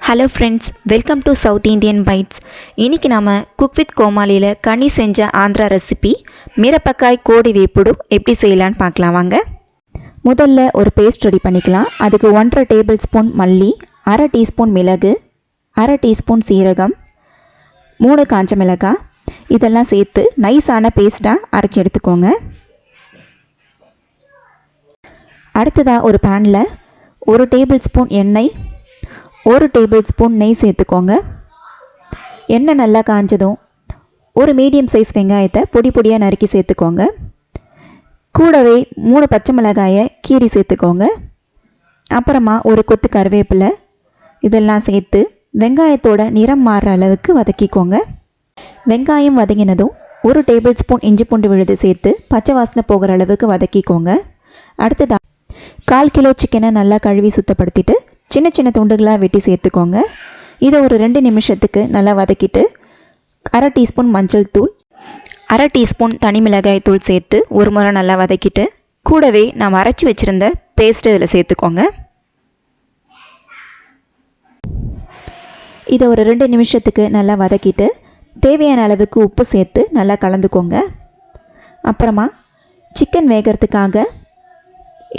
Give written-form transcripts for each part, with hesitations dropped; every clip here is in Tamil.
Hello friends, welcome to South Indian Bites. இன்னைக்கு நாம cook with comaliல கனி செஞ்ச ஆந்திரா ரெசிபி மீரப்பக்காய் கோடிவேப்புடு எப்படி செய்யலாம்னு பார்க்கலாம் வாங்க. முதல்ல ஒரு பேஸ்ட் ரெடி பண்ணிக்கலாம். அதுக்கு 1.5 டேபிள் ஸ்பூன் மல்லி, 1/2 டீஸ்பூன் மிளகு, 1/2 டீஸ்பூன் சீரகம், 3 காஞ்ச மிளகாய் இதெல்லாம் சேர்த்து நைஸான பேஸ்டா அரைச்சு எடுத்துக்கோங்க. அடுத்ததா ஒரு panல 1 டேபிள் ஸ்பூன் எண்ணெய், 1 டேபிள் ஸ்பூன் நெய் சேர்த்துக்கோங்க. எண்ணெய் நல்லா காஞ்சதும் ஒரு மீடியம் சைஸ் வெங்காயத்தை பொடி பொடியாக நறுக்கி சேர்த்துக்கோங்க. கூடவே 3 பச்சை மிளகாயை கீரி சேர்த்துக்கோங்க. அப்புறமா ஒரு கொத்து கருவேப்பிலை இதெல்லாம் சேர்த்து வெங்காயத்தோட நிறம் மாறுற அளவுக்கு வதக்கிக்கோங்க. வெங்காயம் வதங்கினதும் 1 டேபிள் ஸ்பூன் இஞ்சி பூண்டு விழுது சேர்த்து பச்சை வாசனை போகிற அளவுக்கு வதக்கிக்கோங்க. அடுத்ததாக 1/4 கிலோ சிக்கனை நல்லா கழுவி சுத்தப்படுத்திட்டு சின்ன சின்ன துண்டுகளாக வெட்டி சேர்த்துக்கோங்க. இதை ஒரு 2 நிமிஷத்துக்கு நல்லா வதக்கிட்டு 1/2 டீஸ்பூன் மஞ்சள் தூள், 1/2 டீஸ்பூன் தனி மிளகாய் தூள் சேர்த்து ஒரு முறை நல்லா வதக்கிட்டு கூடவே நாம் அரைச்சி வச்சுருந்த பேஸ்ட்டு இதில் சேர்த்துக்கோங்க. இதை ஒரு 2 நிமிஷத்துக்கு நல்லா வதக்கிட்டு தேவையான அளவுக்கு உப்பு சேர்த்து நல்லா கலந்துக்கோங்க. அப்புறமா சிக்கன் வேகிறதுக்காக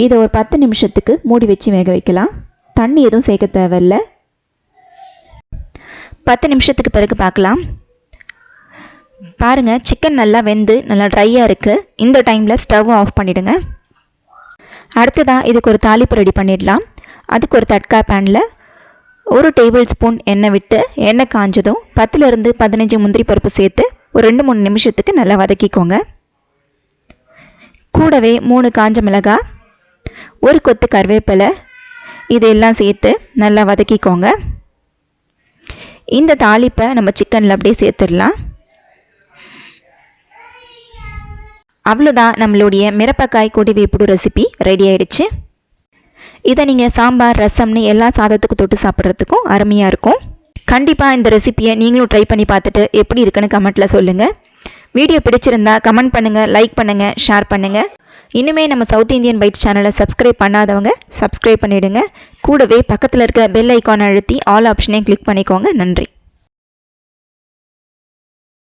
இதை ஒரு 10 நிமிஷத்துக்கு மூடி வச்சு வேக வைக்கலாம். தண்ணி எதுவும் சேர்க்க தேவையில்லை. 10 நிமிஷத்துக்கு பிறகு பார்க்கலாம். பாருங்கள், சிக்கன் நல்லா வெந்து நல்லா ட்ரையாக இருக்குது. இந்த டைமில் ஸ்டவ் ஆஃப் பண்ணிவிடுங்க. அடுத்ததாக இதுக்கு ஒரு தாளிப்பு ரெடி பண்ணிடலாம். அதுக்கு ஒரு தட்கா பேனில் 1 டேபிள் ஸ்பூன் எண்ணெய் விட்டு எண்ணெய் காஞ்சதும் 10லேருந்து 15 முந்திரி பருப்பு சேர்த்து ஒரு 2-3 நிமிஷத்துக்கு நல்லா வதக்கிக்கோங்க. கூடவே 3 காஞ்ச மிளகாய், ஒரு கொத்து கருவேப்பிலை இதெல்லாம் சேர்த்து நல்லா வதக்கிக்கோங்க. இந்த தாளிப்பை நம்ம சிக்கனில் அப்படியே சேர்த்துடலாம். அவ்வளோதான், நம்மளுடைய மிரப்பக்காய் கொடிவேப்புடு ரெசிபி ரெடி ஆயிடுச்சு. இதை நீங்கள் சாம்பார், ரசம்னு எல்லா சாதத்துக்கு தொட்டு சாப்பிட்றதுக்கும் அருமையாக இருக்கும். கண்டிப்பாக இந்த ரெசிபியை நீங்களும் ட்ரை பண்ணி பார்த்துட்டு எப்படி இருக்குன்னு கமெண்ட்டில் சொல்லுங்கள். வீடியோ பிடிச்சிருந்தா கமெண்ட் பண்ணுங்கள், லைக் பண்ணுங்கள், ஷேர் பண்ணுங்கள். இன்னுமே நம்ம சவுத் இந்தியன் பைட்ஸ் சேனலை சப்ஸ்கிரைப் பண்ணாதவங்க சப்ஸ்கிரைப் பண்ணிவிடுங்க. கூடவே பக்கத்தில் இருக்க பெல் ஐக்கானை அழுத்தி ஆல் ஆப்ஷனையும் கிளிக் பண்ணிக்கோங்க. நன்றி.